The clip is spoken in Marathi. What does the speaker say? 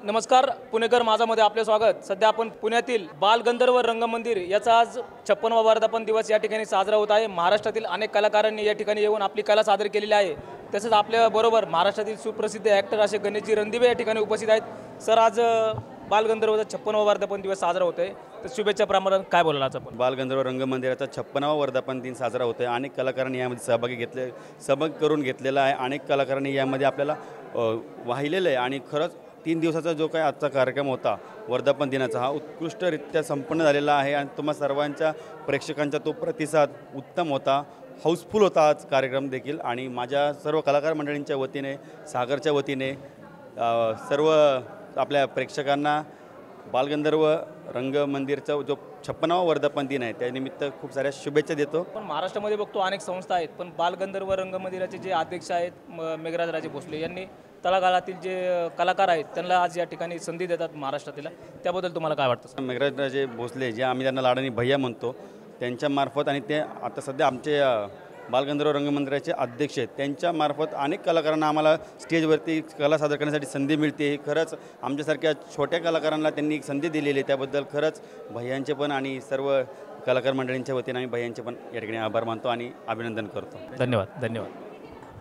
नमस्कार पुणेकर माझामध्ये आपले स्वागत। सध्या आपण पुण्यातील बालगंधर्व रंगमंदिर याचा आज 56वा वर्धापन दिवस या ठिकाणी साजरा होत आहे। महाराष्ट्रातील अनेक कलाकारांनी या ठिकाणी येऊन आपली कला सादर केलेली आहे। तसेच आपल्या बरोबर महाराष्ट्रातील सुप्रसिद्ध ॲक्टर असे गणेशजी रणदिवे या ठिकाणी उपस्थित आहेत। सर, आज बालगंधर्वचा 56वा वर्धापन दिवस साजरा होत आहे, तर शुभेच्छा प्रमाणात काय बोलाल आज आपण? बालगंधर्व रंगमंदिराचा 56वा वर्धापन दिन साजरा होतो आहे। अनेक कलाकारांनी यामध्ये सहभाग करून घेतलेला आहे। अनेक कलाकारांनी यामध्ये आपल्याला वाहिलेलं आहे आणि खरंच 3 दिवसाचा जो काही आजचा कार्यक्रम होता वर्धापन दिनाचा, हा उत्कृष्टरित्या संपन्न झालेला आहे आणि तुम्हा सर्वांच्या प्रेक्षकांचा तो प्रतिसाद उत्तम होता, हाऊसफुल होता आज कार्यक्रम देखील। आणि माझ्या सर्व कलाकार मंडळींच्या वतीने, सागरच्या वतीने सर्व आपल्या प्रेक्षकांना बालगंधर्व रंगमंदिरचा जो 56वा वर्धापन दिन आहे त्यानिमित्त खूप साऱ्या शुभेच्छा देतो। पण महाराष्ट्रामध्ये बघतो अनेक संस्था आहेत, पण बालगंधर्व रंगमंदिराचे जे अध्यक्ष आहेत मेघराज राजे भोसले यांनी तळागाळातील जे कलाकार आहेत त्यांना आज या ठिकाणी संधी देतात महाराष्ट्रातील, त्याबद्दल तुम्हाला काय वाटतं? मेघराज राजे भोसले, जे आम्ही त्यांना लाडाने भैया म्हणतो, त्यांच्यामार्फत आणि ते आता सध्या आमचे बालगंधर्व रंगमंदिराचे अध्यक्ष आहेत, त्यांच्यामार्फत अनेक कलाकारांना आम्हाला स्टेजवरती कला सादर करण्यासाठी संधी मिळते। हे खरंच आमच्यासारख्या छोट्या कलाकारांना त्यांनी एक संधी दिलेली आहे, त्याबद्दल खरंच भैयांचे पण आणि सर्व कलाकार मंडळींच्या वतीने आम्ही भैयांचे पण या ठिकाणी आभार मानतो आणि अभिनंदन करतो। धन्यवाद।